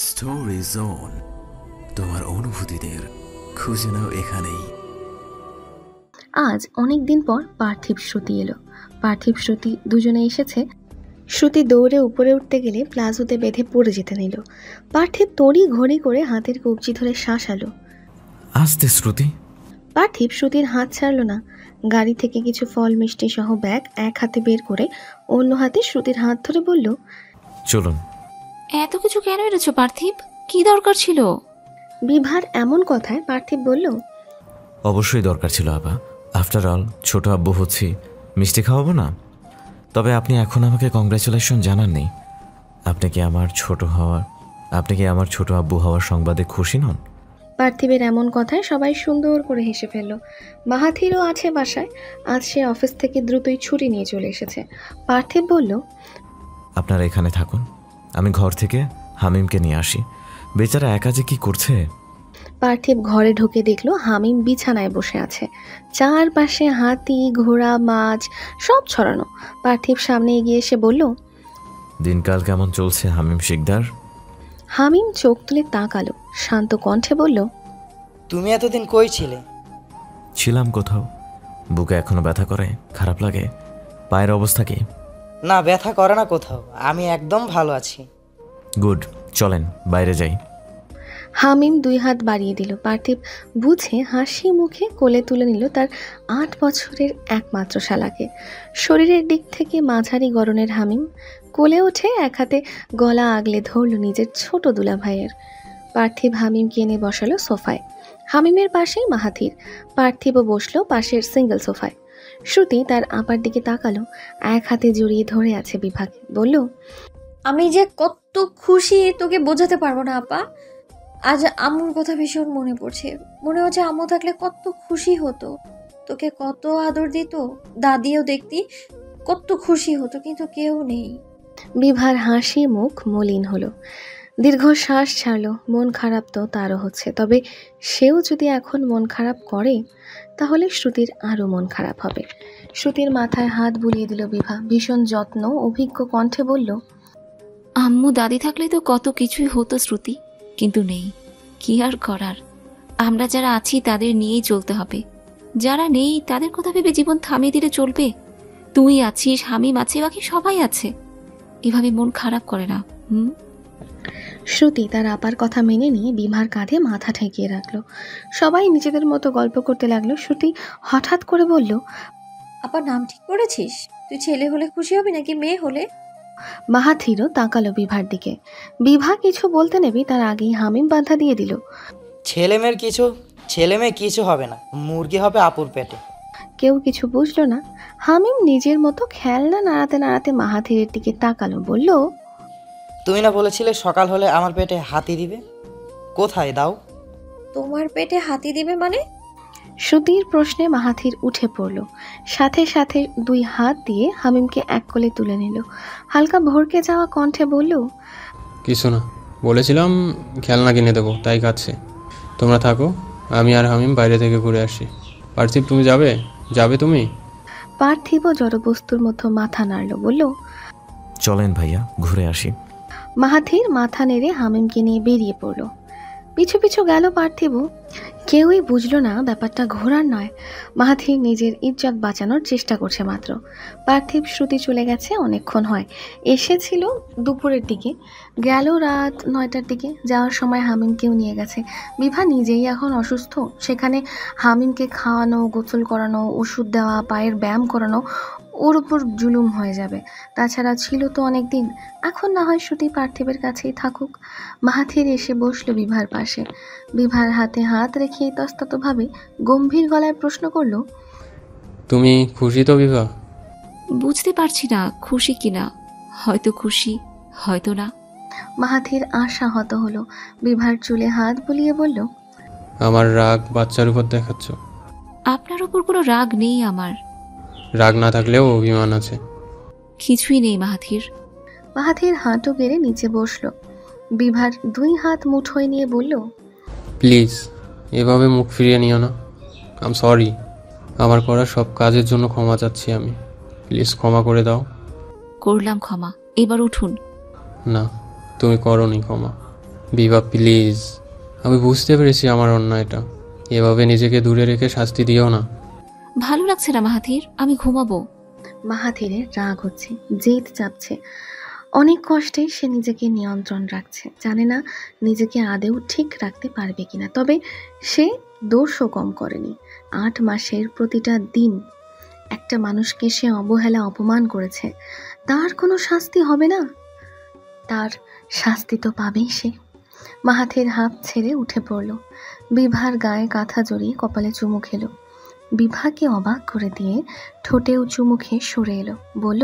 Story zone, তোমার অনুভূতিদের খুঁজে নাও এখানেই। আজ অনেক দিন পর পার্থিব শ্রুতি এলো। পার্থিব শ্রুতি দুজনে এসেছে। শ্রুতি দৌড়ে উপরে উঠতে গেলে প্লাজোতে বেঁধে পড়ে যেতে নিল। পার্থিব তড়ি ঘড়ি করে হাতের কবজি ধরে শাসালো। আস্তে শ্রুতি। পার্থিব শ্রুতির হাত ছাড়ল না। গাড়ি থেকে কিছু ফল মিষ্টি সহ ব্যাগ এক হাতে বের করে অন্য হাতে শ্রুতির হাত ধরে বলল, চলুন। এত কিছু কেন এনেছো পার্থিব? কি দরকার ছিল? বিভার এমন কথায় পার্থিব বলল, অবশ্যই দরকার ছিল আপা। আফটার অল ছোট আব্বু হচ্ছি, মিষ্টি খাওয়াবো না? তবে আপনি এখন আমাকে কংগ্রাচুলেশন জানাননি। আপনি কি আমার ছোট আব্বু হওয়ার সংবাদে খুশি নন? পার্থিবের এমন কথায় সবাই সুন্দর করে হেসে ফেলল। মাহাথিরও আছে বাসায়। আজ সে অফিস থেকে দ্রুতই ছুটি নিয়ে চলে এসেছে। পার্থিব বলল, আপনারা এখানে থাকুন, আমি ঘর থেকে হামিমকে নিয়ে আসি। বেচারা একা যে কি করছে। পার্থিব ঘরে ঢুকে দেখলো হামিম বিছানায় বসে আছে। চারপাশে হাতি, ঘোড়া, মাছ সব ছড়ানো। পার্থিব সামনে এগিয়ে এসে বলল, দিনকাল কেমন চলছে হামিম শিকদার? হামিম চোখ তুলে তাকালো, শান্ত কণ্ঠে বলল, তুমি এতদিন কই ছিলে? ছিলাম কোথাও। বুকে এখনো ব্যথা করে, খারাপ লাগে। পায়ের অবস্থা কি? না, ব্যথা করে না কোথাও, আমি একদম ভালো আছি। গুড, চলেন বাইরে যাই। হামিম 2 হাত বাড়িয়ে দিল। পার্থিব বুঝে হাসি মুখে কোলে তুলে নিল তার 8 বছরের একমাত্র শালাকে। শরীরের দিক থেকে মাঝারি গড়নের হামিম কোলে উঠে এক হাতে গলা আগলে ধরল নিজের ছোট দুলা ভাইয়ের। পার্থিব হামিমকে এনে বসালো সোফায়। হামিমের পাশেই মাহাথির। পার্থিবও বসলো পাশের সিঙ্গেল সোফায়। শ্রুতি তার আপার দিকে তাকালো, এক হাতে জড়িয়ে ধরে আছে বিভাকে। বলল, আমি যে কত খুশি তোকে বোঝাতে পারবো না আপা। আজ আম্মুর কথা ভীষণ মনে পড়ছে। মনে হচ্ছে আম্মু থাকলে কত খুশি হতো, তোকে কত আদর দিত, দাদিও দেখতি কত খুশি হতো, কিন্তু কেউ নেই। বিভার হাসি মুখ মলিন হলো। দীর্ঘশ্বাস ছাড়লো। মন খারাপ তো তারও হচ্ছে, তবে সেও যদি এখন মন খারাপ করে তাহলে শ্রুতির আরও মন খারাপ হবে। শ্রুতির মাথায় হাত বুলিয়ে দিল বিভা। ভীষণ যত্ন অভিজ্ঞ কণ্ঠে বলল, আম্মু দাদি থাকলে তো কত কিছুই হতো শ্রুতি, কিন্তু নেই। কি আর করার, আমরা যারা আছি তাদের নিয়েই চলতে হবে। যারা নেই তাদের কথা ভেবে জীবন থামিয়ে দিলে চলবে? তুই আছিস, হামিম আছে, বাকি সবাই আছে। এভাবে মন খারাপ করে না। শ্রুতি তার আপার কথা মেনে নিয়ে বিভার কাঁধে মাথা ঠেকিয়ে রাখলো। সবাই নিজেদের মতো গল্প করতে লাগলো। শ্রুতি হঠাৎ করে বলল, আপা নাম ঠিক করেছিস? তুই ছেলে হলে খুশি হবি নাকি মেয়ে হলে? মাহাথিরও তাকালো বিভার দিকে। বিভা কিছু বলতে নেবে তার আগেই হামিম বাধা দিয়ে দিল, ছেলে মেয়ে কিছু হবে না, মুরগি হবে আপুর পেটে। কেউ কিছু বুঝলো না। হামিম নিজের মতো খেলনা নাড়াতে নাড়াতে মাহাথিরের দিকে তাকালো, বলল, তুমি না বলেছিলে সকাল হলে আমার পেটে হাতি দিবে? কোথায় দাও? তোমার পেটে হাতি দিবে মানে? শ্রুতির প্রশ্নে মাহাথির উঠে পড়ল। সাথে সাথে 2 হাত দিয়ে হামিমকে এক কোলে তুলে নিল। হালকা ভরকে যাওয়া কণ্ঠে বলল, কিছু না, বলেছিলাম খেলনা কিনে দেবো, তাই কাছে তোমরা থাকো, আমি আর হামিম বাইরে থেকে ঘুরে আসি। পার্থিব তুমি যাবে তুমি? পার্থিব জড়বস্তুর মতো মাথা নাড়ল, বলল, চলেন ভাইয়া, ঘুরে আসি। মাহাথির মাথা নেড়ে হামিমকে নিয়ে বেরিয়ে পড়ল। পিছু পিছু গেল পার্থিব। কেউই বুঝলো না ব্যাপারটা ঘোরার নয়। মাহাথির নিজের ইজ্জত বাঁচানোর চেষ্টা করছে মাত্র। পার্থিব শ্রুতি চলে গেছে অনেকক্ষণ হয়। এসেছিল দুপুরের দিকে, গেল রাত 9টার দিকে। যাওয়ার সময় হামিমকেও নিয়ে গেছে। বিভা নিজেই এখন অসুস্থ, সেখানে হামিমকে খাওয়ানো, গোসল করানো, ওষুধ দেওয়া, পায়ের ব্যায়াম করানো ওর উপর জুলুম হয়ে যাবে। তাছাড়া ছিল তো অনেক দিন, এখন না হয় শ্রুতি পার্থিবের কাছেই থাকুক। মাহাথির এসে বসলো বিভার পাশে। বিভার হাতে হাত রেখে ইতস্ততভাবে গম্ভীর গলায় প্রশ্ন করল, তুমি খুশি তো বিভা? বুঝতে পারছি না খুশি কিনা। হয়তো খুশি, হয়তো না। মাহাথির আশাহত হলো। বিভার চুলে হাত বুলিয়ে বলল, আমার রাগ বাচ্চার উপর দেখাচ্ছ। আপনার উপর কোনো রাগ নেই আমার। রাগ না থাকলেও অভিমান আছে। কিছুই নেই মাহাথির। মাহাথির হাঁটু গেড়ে নিচে বসলো। বিভার 2 হাত মুঠোয় নিয়ে বলল, প্লিজ এভাবে মুখ ফিরিয়ে নিও না। আম সরি, আমার করা সব কাজের জন্য ক্ষমা চাচ্ছি আমি। প্লিজ ক্ষমা করে দাও। করলাম ক্ষমা, এবার উঠুন। না, তুমি করোনি ক্ষমা। বিভা প্লিজ, আমি বুঝতে পেরেছি আমার অন্যায়টা। এভাবে নিজেকে দূরে রেখে শাস্তি দিও না। ভালো লাগছে না মাহাথির, আমি ঘুমাবো। মাহাথিরের রাগ হচ্ছে, জেদ চাপছে। অনেক কষ্টে সে নিজেকে নিয়ন্ত্রণ রাখছে, জানে না নিজেকে আদেও ঠিক রাখতে পারবে কিনা। তবে সে দোষও কম করেনি। 8 মাসের প্রতিটা দিন একটা মানুষকে সে অবহেলা অপমান করেছে, তার কোনো শাস্তি হবে না? তার শাস্তি তো পাবেই সে। মাহাথির হাঁপ ছেড়ে উঠে পড়ল, বিভার গায়ে কাঁথা জড়িয়ে কপালে চুমু খেলো। বিভাকে অবাক করে দিয়ে ঠোঁটেও চুমু খেয়ে সরে এলো, বলল,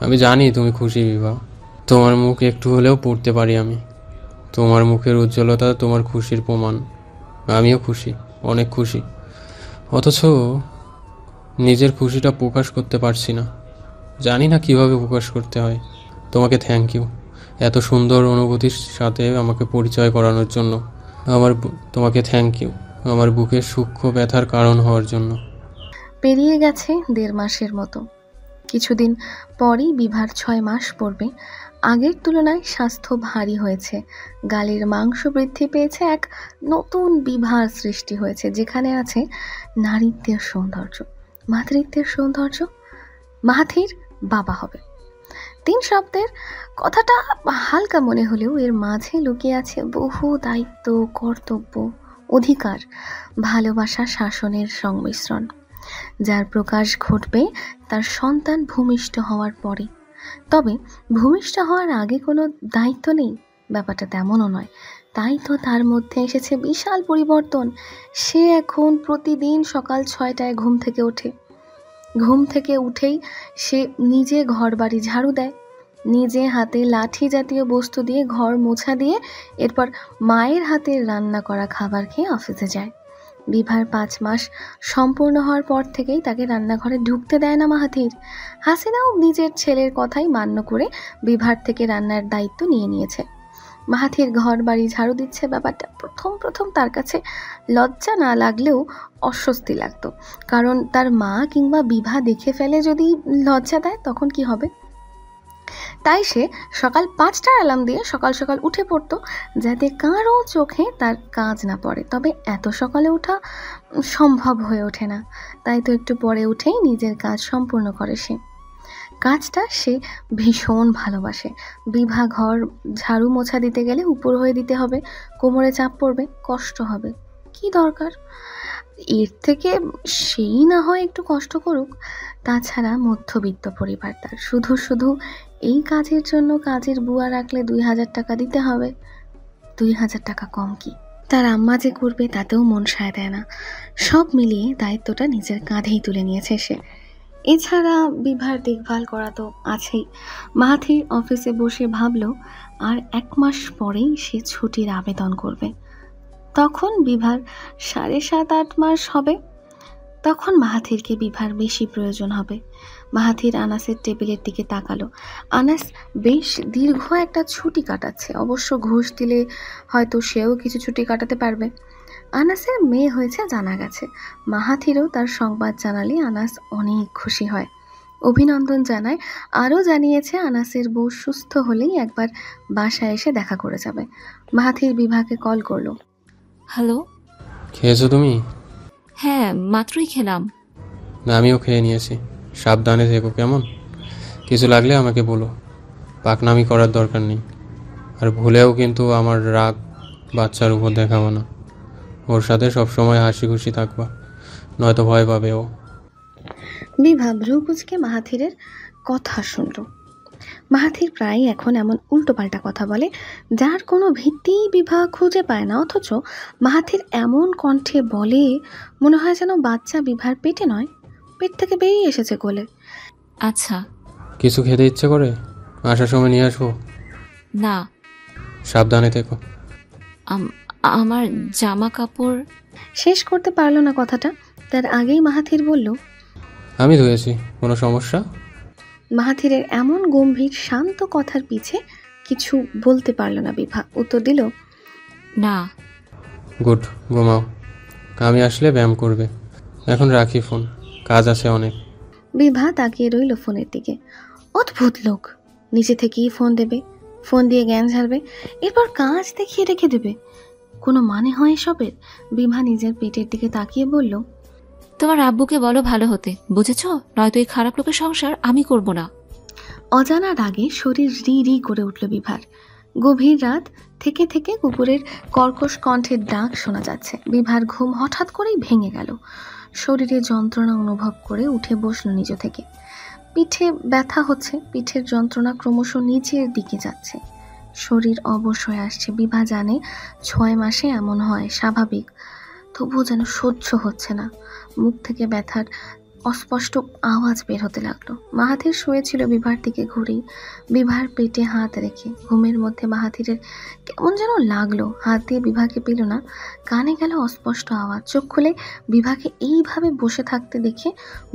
আমি জানি তুমি খুশি বিভা, তোমার মুখ একটু হলেও পড়তে পারি আমি। তোমার মুখের উজ্জ্বলতা তোমার খুশির প্রমাণ। আমিও খুশি, অনেক খুশি। অথচ নিজের খুশিটা প্রকাশ করতে পারছি না, জানি না কিভাবে প্রকাশ করতে হয়। তোমাকে থ্যাংক ইউ এত সুন্দর অনুভূতির সাথে আমাকে পরিচয় করানোর জন্য। তোমাকে থ্যাংক ইউ আমার বুকের সূক্ষ্ম ব্যথার কারণ হওয়ার জন্য। পেরিয়ে গেছে 1.5 মাসের মতো। কিছুদিন পরই বিভার 6 মাস পড়বে। আগের তুলনায় স্বাস্থ্য ভারী হয়েছে, গালের মাংস বৃদ্ধি পেয়েছে, এক নতুন বিভার সৃষ্টি হয়েছে, যেখানে আছে নারীত্বের সৌন্দর্য, মাতৃত্বের সৌন্দর্য। মাহাথির বাবা হবে। 3 শব্দের কথাটা হালকা মনে হলেও এর মাঝে লুকিয়ে আছে বহু দায়িত্ব, কর্তব্য, অধিকার, ভালোবাসা, শাসনের সংমিশ্রণ, যার প্রকাশ ঘটবে তার সন্তান ভূমিষ্ঠ হওয়ার পরে। তবে ভূমিষ্ঠ হওয়ার আগে কোনো দায়িত্ব নেই, ব্যাপারটা তেমনও নয়। তাই তো তার মধ্যে এসেছে বিশাল পরিবর্তন। সে এখন প্রতিদিন সকাল 6টায় ঘুম থেকে ওঠে। ঘুম থেকে উঠেই সে নিজে ঘর বাড়ি ঝাড়ু দেয়, নিজে হাতে লাঠি জাতীয় বস্তু দিয়ে ঘর মোছা দিয়ে এরপর মায়ের হাতে রান্না করা খাবার খেয়ে অফিসে যায়। বিভার 5 মাস সম্পূর্ণ হওয়ার পর থেকেই তাকে রান্নাঘরে ঢুকতে দেয় না মাহাথির। হাসিনাও নিজের ছেলের কথাই মান্য করে বিভার থেকে রান্নার দায়িত্ব নিয়ে নিয়েছে। মাহাথির ঘর বাড়ি ঝাড়ু দিচ্ছে, ব্যাপারটা প্রথম তার কাছে লজ্জা না লাগলেও অস্বস্তি লাগতো। কারণ তার মা কিংবা বিভা দেখে ফেলে যদি লজ্জা দেয় তখন কি হবে। তাই সে সকাল 5টার অ্যালার্ম দিয়ে সকাল সকাল উঠে পড়তো, যাতে কারো চোখে তার কাজ না পড়ে। তবে এত সকালে ওঠা সম্ভব হয়ে ওঠে না, তাই তো একটু পরে উঠেই নিজের কাজ সম্পূর্ণ করে সে। কাজটা সে ভীষণ ভালোবাসে। বিভা ঘর ঝাড়ু মোছা দিতে গেলে উপর হয়ে দিতে হবে, কোমরে চাপ পড়বে, কষ্ট হবে, কি দরকার? এর থেকে সেই না হয় একটু কষ্ট করুক। তাছাড়া মধ্যবিত্ত পরিবার তার, শুধু এই কাজের জন্য কাজের বুয়া রাখলে 2000 টাকা দিতে হবে। 2000 টাকা কম কি? তার আম্মা যে করবে তাতেও মন সায় দেয় না। সব মিলিয়ে দায়িত্বটা নিজের কাঁধেই তুলে নিয়েছে সে। এছাড়া বিভার দেখভাল করা তো আছেই। মাহাথির অফিসে বসে ভাবল আর 1 মাস পরেই সে ছুটির আবেদন করবে। তখন বিভার 7.5-8 মাস হবে। তখন মাহাথিরকে বিভার বেশি প্রয়োজন হবে। মাহাথির আনাসের টেবিলের দিকে তাকালো। আনাস বেশ দীর্ঘ একটা ছুটি কাটাচ্ছে, অবশ্য ঘুষ দিলে হয়তো সেও কিছু ছুটি কাটাতে পারবে। আনাসের মেয়ে হয়েছে জানা গেছে। মাহাথিরও তার সংবাদ জানালে আনাস অনেক খুশি হয়, অভিনন্দন জানায়। আরও জানিয়েছে আনাসের বউ সুস্থ হলেই একবার বাসায় এসে দেখা করে যাবে। মাহাথির বিভাকে কল করলো। হ্যালো। খেয়েছো তুমি? হ্যাঁ, মাত্রই খেলাম। না, আমিও খেয়ে নিয়েছি। সাবধানে থেকো কেমন? কিছু লাগলে আমাকে বলো, পাকনামি করার দরকার নেই। আর ভুলেও কিন্তু আমার রাগ বাচ্চার উপর দেখাবো না। ওর সাথে সবসময় হাসি খুশি থাকবা, নয়তো ভয় পাবে ও। বিভা ভ্রুকুচকে মাহাথিরের কথা শুনল। মাহাথির প্রায় এখন এমন উল্টোপাল্টা কথা বলে যার কোনো ভিত্তিই বিভা খুঁজে পায় না, অথচ মাহাথির এমন কণ্ঠে বলে মনে হয় যেন বাচ্চা বিভার পেটে নয়, পেট থেকে বেরিয়ে এসেছে কোলে। আচ্ছা। কিছু খেতে ইচ্ছে করে? আসার সময় নিয়ে আসবো? না। সাবধানে থেকো। আমার জামা কাপড়। শেষ করতে পারল না কথাটা, তার আগেই মাহাথির বলল, আমি ধুয়েছি। কোনো সমস্যা? মাহাথিরের এমন গম্ভীর শান্ত কথার পিছে কিছু বলতে পারল না বিভা, উত্তর দিল, না। গুড, ঘুমাও। আমি আসলে ব্যায়াম করবে। এখন রাখি ফোন, কাজ আছে অনেক। বিভা তাকিয়ে রইল ফোনের দিকে। অদ্ভুত লোক, নিজে থেকেই ফোন দেবে, ফোন দিয়ে জ্ঞান ঝাড়বে, এরপর কাজ দেখিয়ে রেখে দেবে। কোনো মানে হয় এসবের? বিভা নিজের পেটের দিকে তাকিয়ে বলল, তোমার আব্বুকে বলো ভালো হতে, বুঝেছ? নয়তো এই খারাপ লোকের সংসার আমি করব না। অজানা রাগে শরীর রি রি করে উঠল বিভার। গভীর রাত থেকে থেকে কুকুরের কর্কশ কণ্ঠের ডাক শোনা যাচ্ছে। বিভার ঘুম হঠাৎ করেই ভেঙে গেল। শরীরে যন্ত্রণা অনুভব করে উঠে বসল নিজ থেকে। পিঠে ব্যথা হচ্ছে, পিঠের যন্ত্রণা ক্রমশ নিচের দিকে যাচ্ছে। শরীর অবশ হয়ে আসছে। বিভা জানে 6 মাসে এমন হয়, স্বাভাবিক। তবুও যেন সহ্য হচ্ছে না। মুখ থেকে ব্যথার অস্পষ্ট আওয়াজ বের হতে লাগলো। মাহাথির শুয়েছিল বিভার দিকে ঘুরেই, বিভার পেটে হাত রেখে। ঘুমের মধ্যে মাহাথিরের কেমন যেন লাগলো। হাত দিয়ে বিভাকে পেল না, কানে গেল অস্পষ্ট আওয়াজ। চোখ খুলে বিভাকে এইভাবে বসে থাকতে দেখে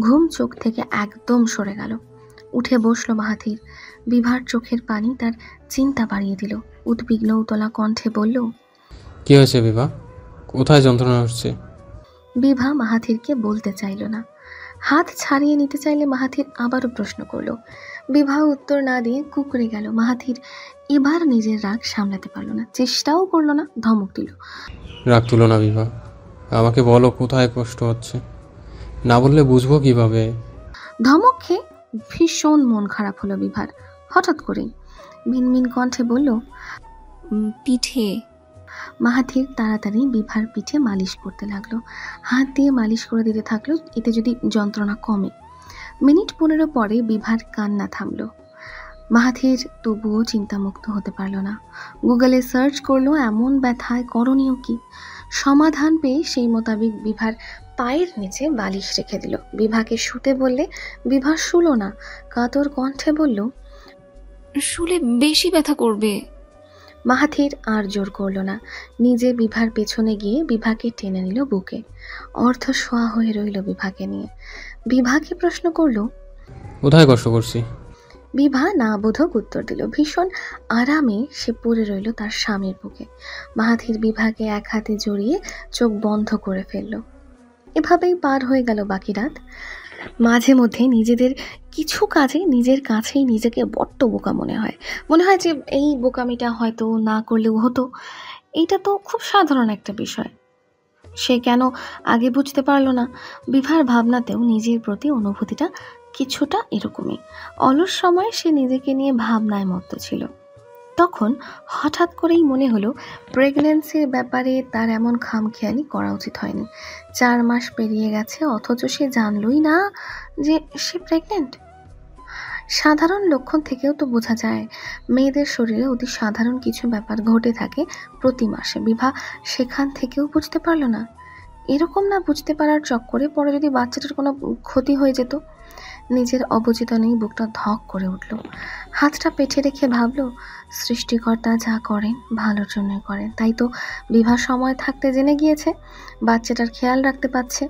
ঘুম চোখ থেকে একদম সরে গেল। উঠে বসলো মাহাথির। বিভার চোখের পানি তার চিন্তা বাড়িয়ে দিল। উদ্বিগ্ন উতলা কণ্ঠে বলল, কি হয়েছে বিভা? কোথায় যন্ত্রণা হচ্ছে? বিভা মাহাথিরকে বলতে চাইল না। হাত ছাড়িয়ে নিতে চাইলে মাহাথির আবারও প্রশ্ন করলো। বিভা উত্তর না দিয়ে কুঁকড়ে গেল। মাহাথির এবার নিজের রাগ সামলাতে পারল না, চেষ্টাও করলো না, ধমক দিল, রাগ তুলো না বিভা, আমাকে বলো কোথায় কষ্ট হচ্ছে। না বললে বুঝবো কিভাবে? ধমক খেয়ে ভীষণ মন খারাপ হলো বিভার। হঠাৎ করেই মিনমিন কণ্ঠে বলল, পিঠে। মাহাথির তাড়াতাড়ি বিভার পিঠে মালিশ করতে লাগলো। হাত দিয়ে মালিশ করে দিতে থাকলো, এতে যদি যন্ত্রণা কমে। মিনিট 15 পরে বিভার কান্না থামলো। মাহাথির তবুও চিন্তামুক্ত হতে পারল না। গুগলে সার্চ করলো এমন ব্যথায় করণীয় কি। সমাধান পেয়ে সেই মোতাবেক বিভার পায়ের নিচে বালিশ রেখে দিল। বিভাকে শুতে বললে বিভা শুলো না, কাতর কণ্ঠে বলল, শুলে বেশি ব্যথা করবে। মাহাথির আর জোর করল না, নিজে বিভার পেছনে গিয়ে বিভাকে টেনে নিল বুকে। অর্ধ শোয়া হয়ে রইল বিভাকে নিয়ে। বিভাকে প্রশ্ন করলো, কোথায় কষ্ট করছি? বিভা না বোধক উত্তর দিল। ভীষণ আরামে সে পড়ে রইল তার স্বামীর বুকে। মাহাথির বিভাকে এক হাতে জড়িয়ে চোখ বন্ধ করে ফেলল। এভাবেই পার হয়ে গেল বাকি রাত। মাঝে মধ্যে নিজেদের কিছু কাজে নিজের কাছেই নিজেকে বড্ড বোকা মনে হয়। মনে হয় যে এই বোকামিটা হয়তো না করলেও হতো। এইটা তো খুব সাধারণ একটা বিষয়। সে কেন আগে বুঝতে পারল না? বিভার ভাবনাতেও নিজের প্রতি অনুভূতিটা কিছুটা এরকমই। অলস সময়ে সে নিজেকে নিয়ে ভাবনায় মত্ত ছিল। তখন হঠাৎ করেই মনে হলো প্রেগন্যান্সির ব্যাপারে তার এমন খামখেয়ালি করা উচিত হয়নি। 4 মাস পেরিয়ে গেছে, অথচ সে জানলই না যে সে প্রেগনেন্ট। সাধারণ লক্ষণ থেকেও তো বোঝা যায় মেয়েদের শরীরে অতি সাধারণ কিছু ব্যাপার ঘটে থাকে প্রতি মাসে। বিভা সেখান থেকেও বুঝতে পারল না। এরকম না বুঝতে পারার চক্করে পরে যদি বাচ্চাটার কোনো ক্ষতি হয়ে যেত। নিজের অবচেতনেই বুকটা ধক করে উঠল। হাতটা পেটে রেখে ভাবল, সৃষ্টিকর্তা যা করেন ভালোর জন্যই করেন। তাই তো বিভা সময় থাকতে জেনে গিয়েছে, বাচ্চাটার খেয়াল রাখতে পারছে।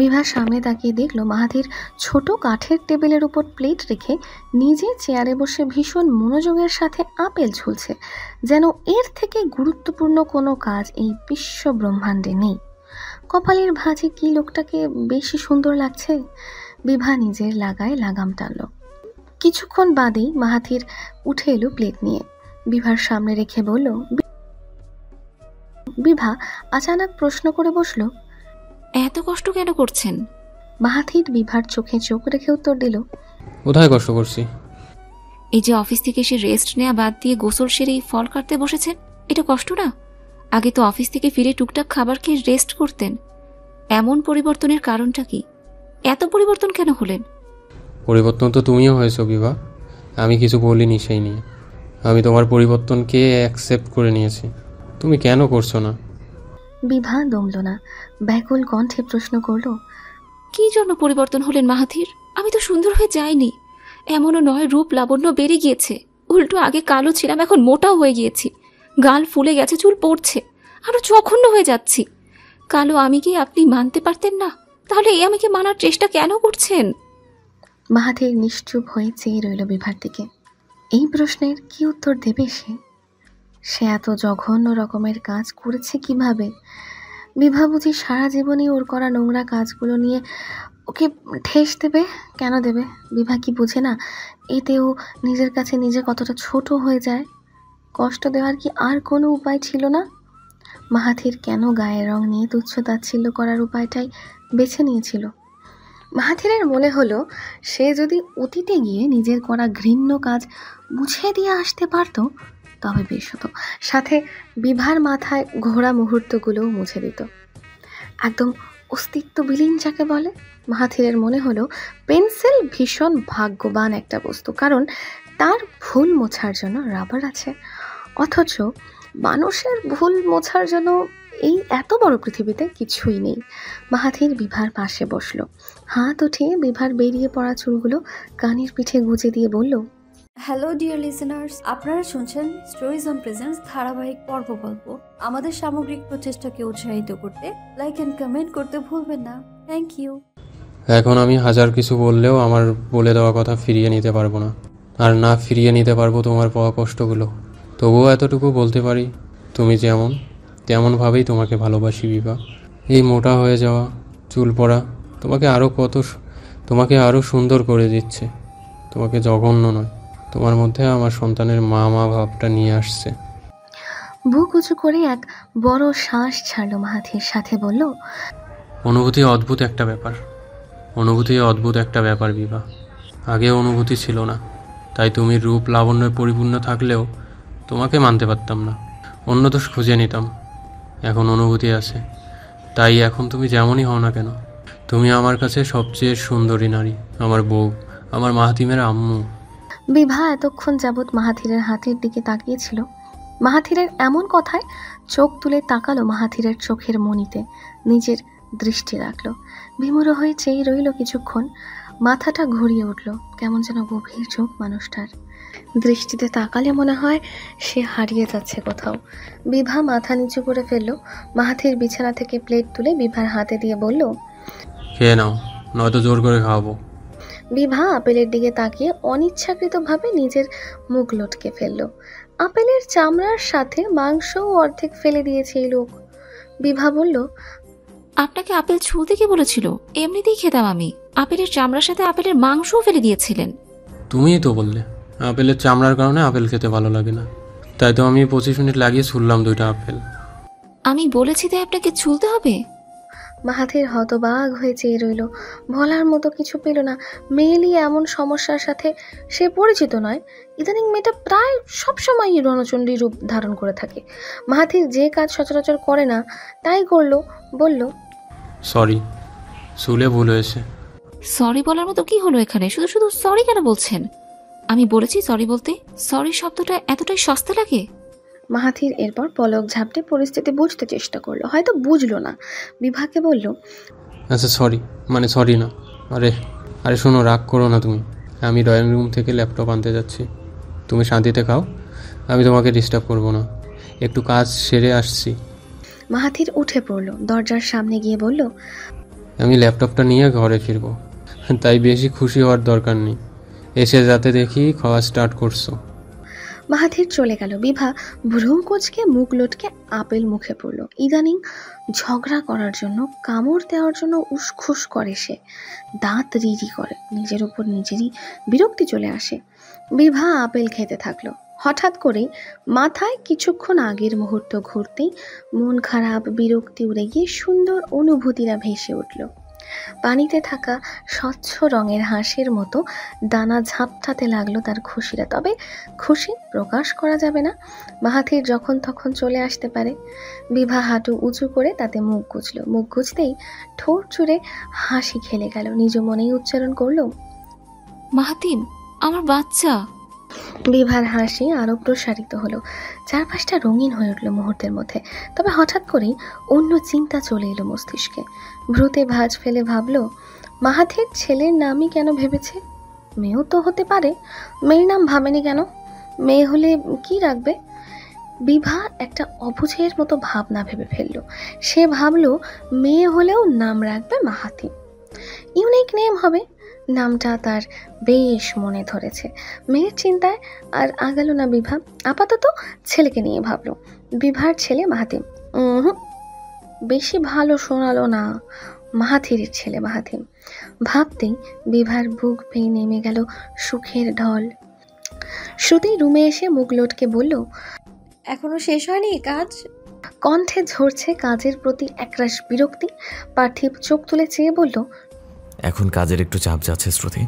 বিভার সামনে তাকিয়ে দেখলো মাহাথির ছোট কাঠের টেবিলের উপর প্লেট রেখে নিজে চেয়ারে বসে ভীষণ মনোযোগের সাথে আপেল ঝুলছে। যেন এর থেকে গুরুত্বপূর্ণ কোনো কাজ এই বিশ্ব ব্রহ্মাণ্ডে নেই। কপালের ভাঁজে কি লোকটাকে বেশি সুন্দর লাগছে। বিভা নিজের লাগায় লাগাম টানল। কিছুক্ষণ বাদেই মাহাথির উঠে এলো প্লেট নিয়ে, বিভার সামনে রেখে বলল। বিভা আচানক প্রশ্ন করে বসলো, এত কষ্ট কেন করছেন? মাহাথির বিভার চোখে চোখ রেখে উত্তর দিল, কোথায় কষ্ট করছি? এই যে অফিস থেকে এসে রেস্ট নেওয়া বাদ দিয়ে গোসল সেরেই ফল কাটতে বসেছেন, এটা কষ্ট না? আগে তো অফিস থেকে ফিরে টুকটাক খাবার খেয়ে রেস্ট করতেন। এমন পরিবর্তনের কারণটা কি? এত পরিবর্তন কেন হলেন? পরিবর্তন তো তুমিও হয়েছো বিভা, আমি কিছু বলিনি সেই নিয়ে। আমি তোমার পরিবর্তনকে অ্যাকসেপ্ট করে নিয়েছি। তুমি কেন করছো না? বিভা দমল না, ব্যাকুল কণ্ঠে প্রশ্ন করল, কি জন্য পরিবর্তন হলেন মাহাথির? আমি তো সুন্দর হয়ে যাইনি। এমনও নয় রূপ লাবণ্য বেড়ে গিয়েছে, উল্টো আগে কালো ছিলাম এখন মোটাও হয়ে গিয়েছি। গাল ফুলে গেছে, চুল পড়ছে, আরো জঘন্য হয়ে যাচ্ছি। কালো আমি কি আপনি মানতে পারতেন না? তাহলে এই আমাকে মানার চেষ্টা কেন করছেন? মাহাথির নিশ্চুপ হয়ে চেয়ে রইল বিভার দিকে। এই প্রশ্নের কি উত্তর দেবে সে? সে এত জঘন্য রকমের কাজ করেছে কিভাবে? বিভা বুঝি সারা জীবনই ওর করা নোংরা কাজগুলো নিয়ে ওকে ঠেস দেবে? কেন দেবে? বিভা কি বোঝে না এতেও নিজের কাছে নিজে কতটা ছোট হয়ে যায়? কষ্ট দেওয়ার কি আর কোনো উপায় ছিল না? মাহাথির কেন গায়ের রং নিয়ে তুচ্ছ তাচ্ছিল্য করার উপায়টাই বেছে নিয়েছিল? মাহাথিরের মনে হলো সে যদি অতীতে গিয়ে নিজের করা ঘৃণ্য কাজ মুছে দিয়ে আসতে পারত তবে বেশ হতো, সাথে বিভার মাথায় ঘোরা মুহূর্তগুলোও মুছে দিত। একদম অস্তিত্ব বিলীন যাকে বলে। মাহাথিরের মনে হলো পেন্সিল ভীষণ ভাগ্যবান একটা বস্তু, কারণ তার ভুল মোছার জন্য রাবার আছে, অথচ মানুষের ভুল মোছার জন্য এই এত বড় পৃথিবীতে কিছুই নেই। মাহাথির বিভার পাশে বসলো, হাত উঠিয়ে বিভার বেরিয়ে পড়া চুলগুলো কানের পিঠে গুজে দিয়ে বলল, হ্যালো ডিয়ার লিসেনার্স, আপনারা শুনছেন স্টোরিজ অন প্রেজেন্স ধারাবাহিক পর্ব গল্প। আমাদের সামগ্রিক প্রচেষ্টাকে উৎসাহিত করতে লাইক অ্যান্ড কমেন্ট করতে ভুলবেন না। Thank you. এখন আমি হাজার কিছু বললেও আমার বলে দেওয়া কথা ফিরিয়ে নিতে পারবো না, আর না ফিরিয়ে নিতে পারবো তোমার পাওয়া কষ্টগুলো। তবুও এতটুকু বলতে পারি, তুমি যেমন তেমনভাবেই তোমাকে ভালোবাসি বিভা। এই মোটা হয়ে যাওয়া চুল পড়া তোমাকে আরও সুন্দর করে দিচ্ছে। তোমাকে জঘন্য নয়, তোমার মধ্যে আমার সন্তানের মা মা ভাবটা নিয়ে আসছে। বুক উঁচু করে এক বড় শ্বাস ছাড়লো মাহাথির, সাথে বলল, অনুভূতি অদ্ভুত একটা ব্যাপার বিভা। আগে অনুভূতি ছিল না, তাই তুমি রূপ লাবণ্যে পরিপূর্ণ থাকলেও তোমাকে মানতে পারতাম না, অন্য দোষ খুঁজে নিতাম। এখন অনুভূতি আছে, তাই এখন তুমি যেমনই হও না কেন, তুমি আমার কাছে সবচেয়ে সুন্দরী নারী, আমার বউ, আমার মাহাতিমের আম্মু। বিভা এতক্ষণ যাবৎ মাহাথিরের হাতের দিকে তাকিয়েছিল। মাহাথিরের এমন কথায় চোখ তুলে তাকালো মাহাথিরের চোখের মণিতে, নিজের দৃষ্টি রাখলো, বিমূঢ় হয়ে চেয়ে রইল কিছুক্ষণ। মাথাটা ঘুরিয়ে উঠল, কেমন যেন গভীর চোখ মানুষটার। দৃষ্টিতে তাকালে মনে হয় সে হারিয়ে যাচ্ছে কোথাও। বিভা মাথা নিচু করে ফেললো। মাহাথির বিছানা থেকে প্লেট তুলে বিভার হাতে দিয়ে বলল, খেয়ে নাও, নয়তো জোর করে খাওয়াবো। বিভা আপেলের দিকে তাকিয়ে অনিচ্ছাকৃতভাবে নিজের মুখ লটকে ফেলল। আপেলের চামড়ার সাথে মাংসও অর্ধেক ফেলে দিয়েছে এই লোক। বিভা বলল, আপনাকে আপেল ছুলতে কে বলেছিল? এমনিতেই খেতাম আমি। আপেলের চামড়ার সাথে আপেলের মাংসও ফেলে দিয়েছিলেন। তুমিই তো বললে আপেলের চামড়ার কারণে আপেল খেতে ভালো লাগে না, তাই তো আমি 25 মিনিট লাগিয়ে ছুললাম 2টা আপেল। আমি বলেছি তাই আপনাকে ছুলতে হবে? মাহাথির হতবাক হয়ে চেয়ে রইল, বলার মতো কিছু পেল না। মেয়েলি এমন সমস্যার সাথে সে পরিচিত নয়। ইদানিং মেয়েটা প্রায় সবসময়ই রণচণ্ডী রূপ ধারণ করে থাকে। মাহাথির যে কাজ সচরাচর করে না তাই করলো, বলল, সরি, ছুলে ভুল হয়েছে। সরি বলার মতো কি হলো এখানে? শুধু শুধু সরি কেন বলছেন? আমি বলেছি সরি বলতে। সরি শব্দটা এতটাই সস্তা লাগে? মাহাথির এরপর পলক ঝাপটে পরিস্থিতি বুঝতে চেষ্টা করলো, হয়তো বুঝলো না। বিভাকে বলল, আচ্ছা সরি, মানে সরি না। আরে শোনো, রাগ করো না তুমি। আমি ড্রয়িং রুম থেকে ল্যাপটপ আনতে যাচ্ছি, তুমি শান্তিতে খাও, আমি তোমাকে ডিস্টার্ব করবো না, একটু কাজ সেরে আসছি। মাহাথির উঠে পড়লো, দরজার সামনে গিয়ে বলল, আমি ল্যাপটপটা নিয়ে ঘরে ফিরবো, তাই বেশি খুশি হওয়ার দরকার নেই। এসে যাতে দেখি খাওয়া স্টার্ট করছো। মাহাথির চলে গেল। বিভা ভ্রুম কুঁচকে মুখ লটকে আপেল মুখে পড়ল। ইদানিং ঝগড়া করার জন্য, কামড় দেওয়ার জন্য উসখুস করে সে, দাঁত রিরি করে, নিজের উপর নিজেরই বিরক্তি চলে আসে। বিভা আপেল খেতে থাকলো। হঠাৎ করেই মাথায় কিছুক্ষণ আগের মুহূর্ত ঘুরতেই মন খারাপ, বিরক্তি উড়ে গিয়ে সুন্দর অনুভূতিরা ভেসে উঠল। পানিতে থাকা স্বচ্ছ রঙের হাঁসের মতো দানা ঝাপটাতে লাগলো তার খুশিরা। তবে খুশি প্রকাশ করা যাবে না, মাহাথির যখন তখন চলে আসতে পারে। বিভা হাঁটু উঁচু করে তাতে মুখ গুজল। মুখ গুজতেই ঠোঁট জুড়ে হাসি খেলে গেল। নিজ মনেই উচ্চারণ করলো, মাহাতিম, আমার বাচ্চা। বিভার হাসি আরো প্রসারিত হলো, চারপাশটা রঙিন হয়ে উঠল মুহূর্তের মধ্যে। তবে হঠাৎ করেই অন্য চিন্তা চলে এলো মস্তিষ্কে। ভ্রুতে ভাঁজ ফেলে ভাবলো, মাহাথির ছেলের নামই কেন ভেবেছে? মেয়েও তো হতে পারে, মেয়ের নাম ভাবেনি কেন? মেয়ে হলে কি রাখবে? বিভা একটা অবুঝের মতো ভাবনা ভেবে ফেললো। সে ভাবলো মেয়ে হলেও নাম রাখবে মাহাতিম, ইউনিক নেম হবে। নামটা তার বেশ মনে ধরেছে। মেয়ের চিন্তায় আর আগাল না বিভা, আপাতত ছেলেকে নিয়ে ভাবলো। বিভার ছেলে মাহাতিম বেশি ভালো শোনালো না, মাহাথির ছেলে মাহাথিম। ভাবতেই বিভার বুক ভেঙে নেমে গেল সুখের ঢল। শ্রুতি রুমে এসে মুখ লটকে বলল, এখনো শেষ হয়নি কাজ? কণ্ঠে ঝরছে কাজের প্রতি একরাশ বিরক্তি। পার্থিব চোখ তুলে চেয়ে বলল, এখন কাজের একটু চাপ যাচ্ছে শ্রুতি।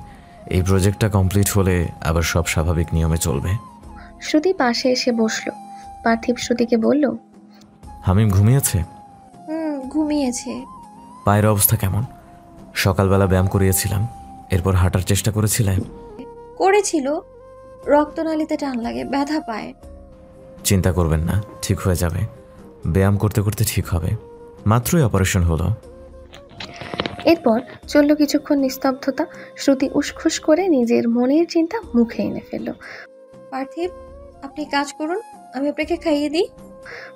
এই প্রজেক্টটা কমপ্লিট হলে আবার সব স্বাভাবিক নিয়মে চলবে। শ্রুতি পাশে এসে বসল। পার্থিব শ্রুতিকে বলল, হামিম ঘুমিয়েছে? ঘুমিয়েছে। পায়ের অবস্থা কেমন? সকালবেলা ব্যায়াম করিয়েছিলাম, এরপর হাঁটার চেষ্টা করেছিলেন? করেছিল, রক্তনালীতে টান লাগে, ব্যথা পায়। চিন্তা করবেন না, ঠিক হয়ে যাবে। ব্যায়াম করতে করতে ঠিক হবে। মাত্রই অপারেশন হলো। এরপর চলল কিছুক্ষণ নিস্তব্ধতা। শ্রুতি উসখুস করে নিজের মনের চিন্তা মুখে এনে ফেলল। পার্থিব, আপনি কাজ করুন, আমি আপনাকে খাইয়ে দিই।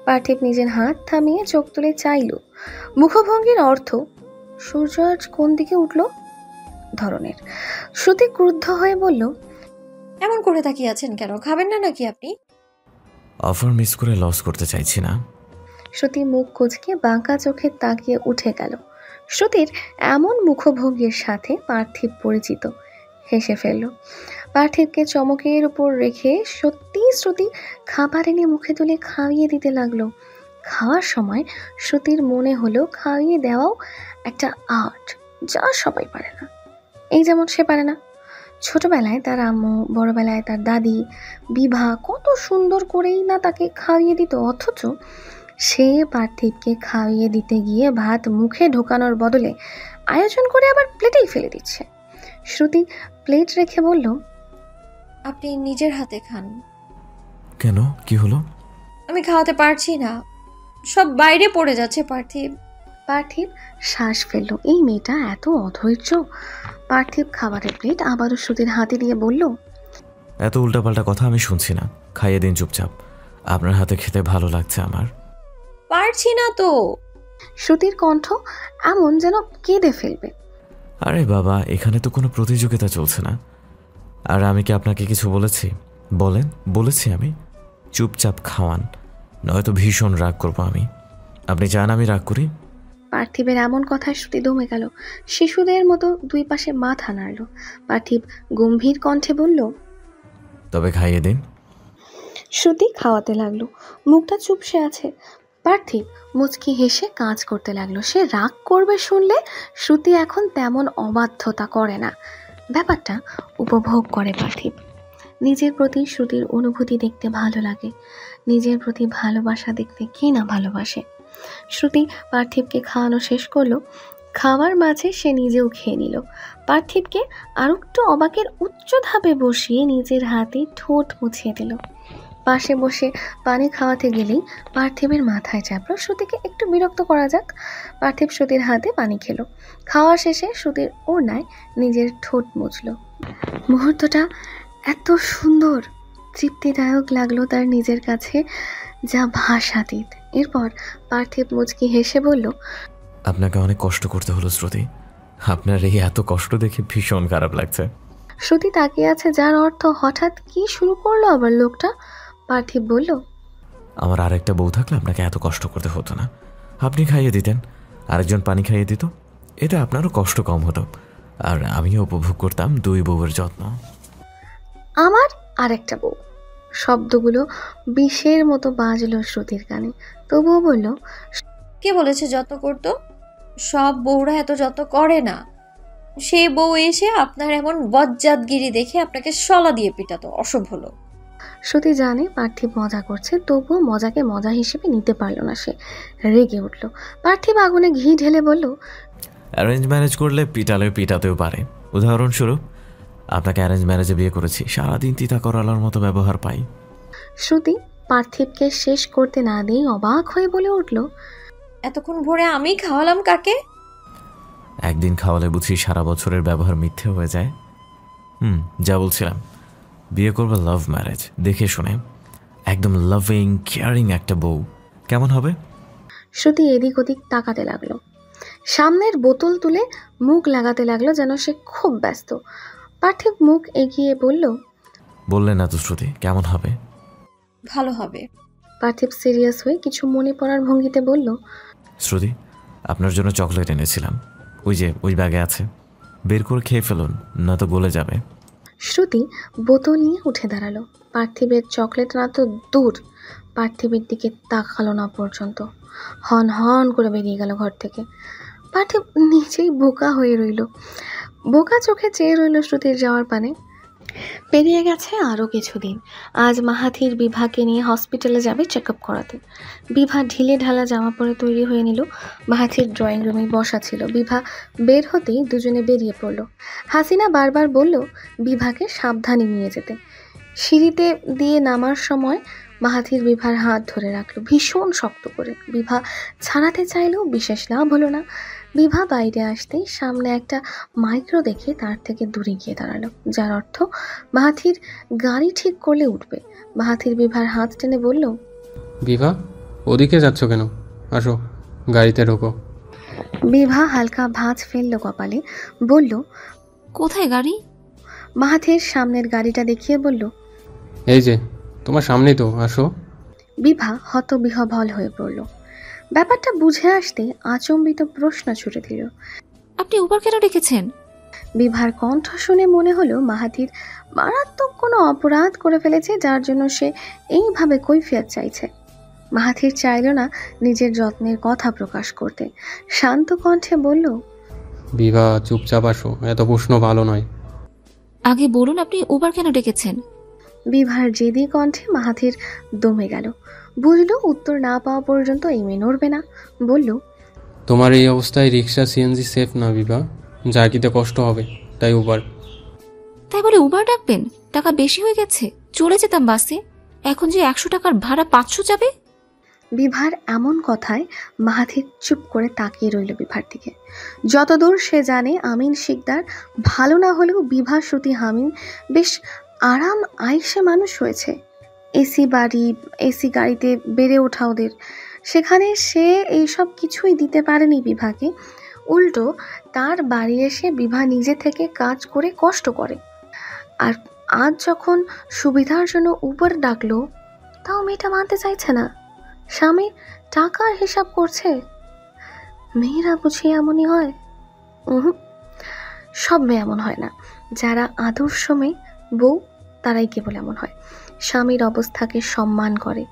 পার্থিব নিজের হাত থামিয়ে চোখ তুলে চাইল। মুখভঙ্গির অর্থ সূর্য আজ কোন দিকে উঠল ধরনের। শ্রুতি ক্রুদ্ধ হয়ে বলল, এমন করে তাকিয়ে আছেন কেন? খাবেন না নাকি আপনি? অফার মিস করে লস করতে চাইছি না। শ্রুতি মুখ কুঁচকে বাঁকা চোখে তাকিয়ে উঠে গেল। শ্রুতির এমন মুখভঙ্গির সাথে পার্থিব পরিচিত। হেসে ফেলল। পার্থিবকে চমকের উপর রেখে সত্যি শ্রুতি খাবার এনে মুখে তুলে খাইয়ে দিতে লাগলো। খাওয়ার সময় শ্রুতির মনে হলো খাইয়ে দেওয়াও একটা আর্ট, যা সবাই পারে না। এই যেমন সে পারে না। ছোটবেলায় তার আম্মু, বড়বেলায় তার দাদি, বিভা কত সুন্দর করেই না তাকে খাইয়ে দিত, অথচ সে পার্থিবকে খাইয়ে দিতে গিয়ে ভাত মুখে ঢোকানোর বদলে আয়োজন করে আবার প্লেটেই ফেলে দিচ্ছে। শ্রুতি প্লেট রেখে বলল, আপনি নিজের হাতে খান। কেন, কি হলো? আমি খাওয়াতে পারছি না, সব বাইরে পড়ে যাচ্ছে। পার্থিব শ্বাস ফেলল। এই মেয়েটা এত অধৈর্য। পার্থিব খাবারের প্লেট আবারও শ্রুতির হাতে দিয়ে বলল, এত উল্টাপাল্টা কথা আমি শুনছি না, খাইয়ে দিন চুপচাপ। আপনার হাতে খেতে ভালো লাগছে আমার। পারছি না তো। শ্রুতির কণ্ঠ এমন যেন কেঁদে ফেলবে। আরে বাবা, এখানে তো কোনো প্রতিযোগিতা চলছে না। আর আমি কি আপনাকে কিছু বলেছি? বলেন, বলেছি আমি? চুপচাপ খাওয়ান, নয়তো ভীষণ রাগ করবো আমি। আপনি চান আমি রাগ করি? পার্থিবের এমন কথায় শ্রুতি দমে গেল। শিশুদের মতো দুই পাশে মাথা নাড়ল। পার্থিব গম্ভীর কণ্ঠে বলল, তবে খাইয়ে দিন। শ্রুতি খাওয়াতে লাগলো। মুখটা চুপসে আছে। পার্থিব মুচকি হেসে কাজ করতে লাগলো। সে রাগ করবে শুনলে শ্রুতি এখন তেমন অবাধ্যতা করে না। ব্যাপারটা উপভোগ করে পার্থিব। নিজের প্রতি শ্রুতির অনুভূতি দেখতে ভালো লাগে। নিজের প্রতি ভালোবাসা দেখতে কে না ভালোবাসে। শ্রুতি পার্থিবকে খাওয়ানো শেষ করলো। খাওয়ার মাঝে সে নিজেও খেয়ে নিল। পার্থিবকে আর একটু অবাকের উচ্চ ধাপে বসিয়ে নিজের হাতে ঠোঁট মুছিয়ে দিল। পাশে বসে পানি খাওয়াতে গেলেই পার্থিবের মাথায় চাপলো শ্রুতিকে একটু বিরক্ত করা যাক। পার্থিব শ্রুতির হাতে পানি খেলো। খাওয়া শেষে শ্রুতির ওড়নায় নিজের ঠোঁট মুছল। মুহূর্তটা এত সুন্দর, তৃপ্তিদায়ক লাগলো তার নিজের কাছে, যা ভাষাতীত। এরপর পার্থিব মুচকি হেসে বলল, আপনাকে অনেক কষ্ট করতে হলো শ্রুতি। আপনার এই এত কষ্ট দেখে ভীষণ খারাপ লাগছে। শ্রুতি তাকিয়ে আছে, যার অর্থ হঠাৎ কি শুরু করলো আবার লোকটা। পার্থিব বলল, আমার আরেকটা বউ থাকলে আপনাকে এত কষ্ট করতে হতো না। আপনি খাইয়ে দিতেন, আরেকজন পানি খাইয়ে দিত, এতে আপনারও কষ্ট কম হতো, আর আমিও উপভোগ করতাম দুই বউয়ের যত্ন। আমার আরেকটা বউ। শব্দগুলো বিষের মতো বাজলো শ্রুতির কানে। তবুও বলল, কে বলেছে যত্ন করতো? সব বউরা এত যত্ন করে না। সে বউ এসে আপনার এমন বজ্জাতগিরি দেখে আপনাকে শলা দিয়ে পিটাতো, অসভ্য লোক। শ্রুতি জানে পার্থিব মজা করছে, তবুও মজাকে মজা হিসেবে নিতে পারল না। সে রেগে উঠল। পার্থিব আগুনে ঘি ঢেলে বলল, অ্যারেঞ্জ ম্যারেজ করলে পিটাতেও পারে। উদাহরণস্বরূপ, আপনাকে অ্যারেঞ্জ ম্যারেজে বিয়ে করেছি, সারাদিন তিতা করালার মতো ব্যবহার পাই। শ্রুতি পার্থিবকে শেষ করতে না দিয়ে অবাক হয়ে বলে উঠল, এতক্ষণ ভোরে আমি খাওয়ালাম কাকে? একদিন খাওয়ালে বুঝি সারা বছরের ব্যবহার মিথ্যে হয়ে যায়। যা বলছিলাম, বিয়ে করবে লাভ ম্যারেজ, দেখে শুনে, একদম লাভিং কেয়ারিং একটা বউ। কেমন হবে? শ্রুতি এদিক ওদিক তাকাতে লাগলো। সামনের বোতল তুলে মুখ লাগাতে লাগলো যেন সে খুব ব্যস্ত। পার্থিব মুখ এগিয়ে বলল, বললে না তো শ্রুতি, কেমন হবে? ভালো হবে। পার্থিব সিরিয়াস হয়ে কিছু মনে পড়ার ভঙ্গিতে বলল, শ্রুতি, আপনার জন্য চকলেট এনেছিলাম, ওই ব্যাগে আছে, বের করে খেয়ে ফেলুন, না তো গলে যাবে। শ্রুতি বোতল নিয়ে উঠে দাঁড়ালো। পার্থিবের চকলেট না তো দূর, পার্থিবের দিকে তাকালো না পর্যন্ত। হন হন করে বেরিয়ে গেল ঘর থেকে। পার্থিব নিজেই বোকা হয়ে রইল, বোকা চোখে চেয়ে রইল শ্রুতির যাওয়ার পানে। পেরিয়ে গেছে আরও কিছুদিন। আজ মাহাথির বিভাকে নিয়ে হসপিটালে যাবে চেক আপ করাতে। বিভা ঢিলে ঢালা জামা পরে তৈরি হয়ে নিল। মাহাথির ড্রয়িং রুমে বসা ছিল। বিভা বের হতেই দুজনে বেরিয়ে পড়ল। হাসিনা বারবার বলল বিভাকে সাবধানে নিয়ে যেতে। সিঁড়িতে দিয়ে নামার সময় মাহাথির বিভার হাত ধরে রাখলো ভীষণ শক্ত করে। বিভা ছাড়াতে চাইলেও বিশেষ লাভ হলো না। বিভা বাইরে আসতেই সামনে একটা মাইক্রো দেখে তার থেকে দূরে গিয়ে দাঁড়ালো, যার অর্থ মাহাথির গাড়ি ঠিক করলে উঠবে। মাহাথির বিভার হাত টেনে বলল, বিভা, ওদিকে যাচ্ছ কেন? আসো, গাড়িতে ঢোকো। বিভা হালকা ভাঁজ ফেললো কপালে, বলল, কোথায় গাড়ি? মাহাথির সামনের গাড়িটা দেখিয়ে বলল, এই যে তোমার সামনেই তো, আসো। বিভা হতবিহ্বল হয়ে পড়ল। ব্যাপারটা বুঝে আসতে আচম্বিত প্রশ্ন ছুড়ে দিল। আপনি উবার কেন ডেকেছেন? বিভার কণ্ঠ শুনে মনে হলো মাহাথির মারাত্মক কোনো অপরাধ করে ফেলেছে, যার জন্য সে এইভাবে কৈফিয়ত চাইছে। মাহাথির চাইল না নিজের যত্নের কথা প্রকাশ করতে, শান্ত কণ্ঠে বলল, বিভা, চুপচাপ আসো, এত প্রশ্ন ভালো নয়। আগে বলুন আপনি উবার কেন ডেকেছেন? বিভার জেদি কণ্ঠে মাহাথির দমে গেল। বুঝলো উত্তর না পাওয়া পর্যন্ত এমে নড়বে না। বলল, তোমার এই অবস্থায় রিক্সা সিএনজি সেফ না বিভা, জার্কিতে কষ্ট হবে, তাই উবার। তাই বলে উবার ডাকবেন? টাকা বেশি হয়ে গেছে, চলে যেতাম বাসে। এখন যে 100 টাকার ভাড়া 500 যাবে। বিভার এমন কথায় মাহাথির চুপ করে তাকিয়ে রইল বিভার দিকে। যতদূর সে জানে আমিন শিকদার ভালো না হলেও বিভা, শ্রুতি, হামিম বেশ আরাম আয়েশে মানুষ হয়েছে। এসি বাড়ি, এসি গাড়িতে বেড়ে ওঠা ওদের, সেখানে সে এইসব কিছুই দিতে পারেনি বিভাকে। উল্টো তার বাড়ি এসে বিভা নিজে থেকে কাজ করে কষ্ট করে, আর আজ যখন সুবিধার জন্য উবার ডাকলো তাও মেয়েটা মানতে চাইছে না। স্বামী টাকার হিসাব করছে। মেয়েরা বুঝি এমনই হয়? সব মেয়ে এমন হয় না। যারা আদর্শ মেয়ে বউ, তারাই কেবল এমন হয়। স্বামীর অবস্থাকে সম্মান করে,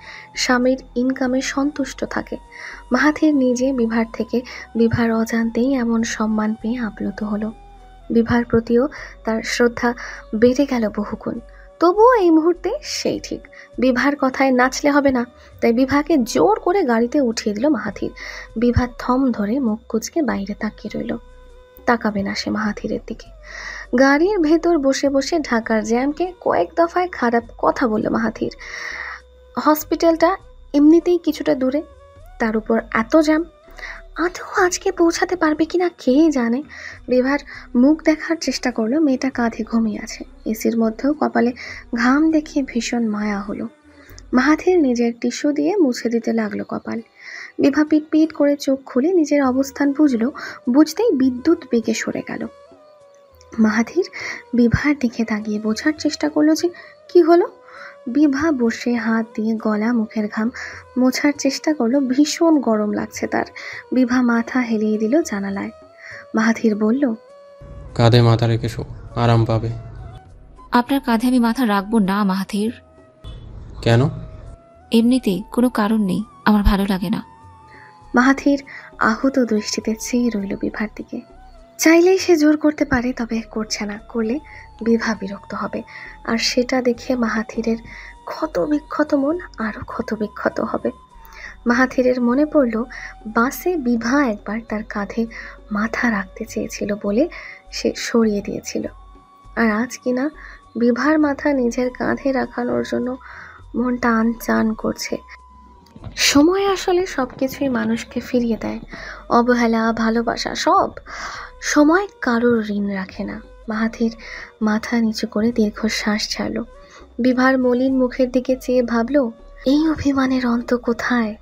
স্বামীর ইনকামে সন্তুষ্ট থাকে। মাহাথির নিজে বিভার থেকে বিভার অজান্তেই এমন সম্মান পেয়ে আপ্লুত হলো। বিভার প্রতিও তার শ্রদ্ধা বেড়ে গেল বহুগুণ। তবুও এই মুহূর্তে সেই ঠিক বিভার কথায় নাচলে হবে না, তাই বিভাকে জোর করে গাড়িতে উঠিয়ে দিল মাহাথির। বিভা থম ধরে মুখ কুচকে বাইরে তাকিয়ে রইল। তাকাবে না সে মাহাথিরের দিকে। গাড়ির ভেতর বসে বসে ঢাকার জ্যামকে কয়েক দফায় খারাপ কথা বলল মাহাথির। হসপিটালটা এমনিতেই কিছুটা দূরে, তার উপর এত জ্যাম। আদৌ আজকে পৌঁছাতে পারবে কিনা কে জানে। বিভার মুখ দেখার চেষ্টা করলো, মেয়েটা কাঁধে ঘুমিয়ে আছে। এসির মধ্যেও কপালে ঘাম দেখে ভীষণ মায়া হলো। মাহাথির নিজের টিস্যু দিয়ে মুছে দিতে লাগলো কপাল। বিভা পিট পিট করে চোখ খুলে নিজের অবস্থান বুঝলো, বুঝতেই বিদ্যুৎ বেগে সরে গেল। মাহাথির বিভার দিকে তাকিয়ে বোঝার চেষ্টা করলো যে কি হলো। বিভা বসে হাত দিয়ে গলা মুখের ঘাম মোছার চেষ্টা করলো। ভীষণ গরম লাগছে তার। বিভা মাথা হেলিয়ে দিল জানালায়। মাহাথির বলল, কাঁধে মাথা রেখে শো, আরাম পাবে। আপনার কাঁধে আমি মাথা রাখবো না মাহাথির। কেন? এমনিতেই, কোনো কারণ নেই, আমার ভালো লাগে না। মাহাথির আহত দৃষ্টিতে চেয়ে রইল বিভার দিকে। চাইলেই সে জোর করতে পারে, তবে করছে না। করলে বিভা বিরক্ত হবে, আর সেটা দেখে মাহাথিরের ক্ষত বিক্ষত মন আরো ক্ষত বিক্ষত হবে। মাহাথিরের মনে পড়ল বাসে বিভা একবার তার কাঁধে মাথা রাখতে চেয়েছিল বলে সে সরিয়ে দিয়েছিল, আর আজ কিনা বিভার মাথা নিজের কাঁধে রাখানোর জন্য মনটা আনচান করছে। সময় আসলে সবকিছুই মানুষকে ফিরিয়ে দেয়। অবহেলা, ভালোবাসা, সব সময় কারোর ঋণ রাখে না। মাহাথির মাথা নিচু করে দীর্ঘশ্বাস ছাড়ল। বিভার মলিন মুখের দিকে চেয়ে ভাবল, এই অভিমানের অন্ত কোথায়?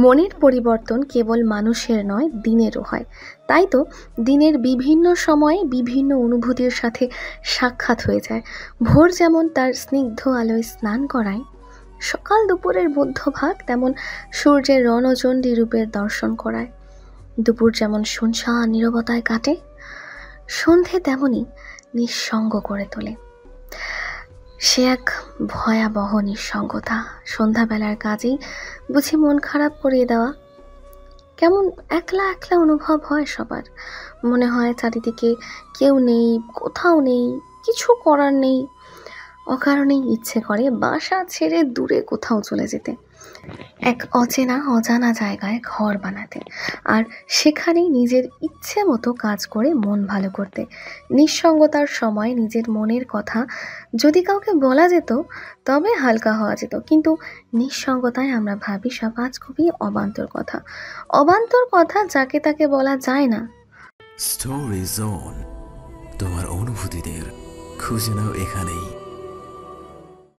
মনের পরিবর্তন কেবল মানুষের নয়, দিনেরও হয়। তাই তো দিনের বিভিন্ন সময়ে বিভিন্ন অনুভূতির সাথে সাক্ষাৎ হয়ে যায়। ভোর যেমন তার স্নিগ্ধ আলোয় স্নান করায়, সকাল দুপুরের মধ্যভাগ তেমন সূর্যের রণচণ্ডী রূপের দর্শন করায়। দুপুর যেমন শুনশান নীরবতায় কাটে, সন্ধে তেমনই নিঃসঙ্গ করে তোলে। সে এক ভয়াবহ নিঃসঙ্গতা। সন্ধ্যাবেলার কাজেই বুঝি মন খারাপ করিয়ে দেওয়া। কেমন একলা একলা অনুভব হয় সবার। মনে হয় চারিদিকে কেউ নেই, কোথাও নেই, কিছু করার নেই। অকারণেই ইচ্ছে করে বাসা ছেড়ে দূরে কোথাও চলে যেতে, এক অচেনা অজানা জায়গায় ঘর বানাতে, আর সেখানেই নিজের ইচ্ছে মতো কাজ করে মন ভালো করতে। নিঃসঙ্গতার সময় নিজের মনের কথা যদি কাউকে বলা যেত তবে হালকা হওয়া যেত, কিন্তু নিঃসঙ্গতায় আমরা ভাবি সব আজ খুবই অবান্তর কথা। অবান্তর কথা যাকে তাকে বলা যায় না। স্টোরি জোন, তোমার অনুভূতিদের খুঁজে নাও এখানেই।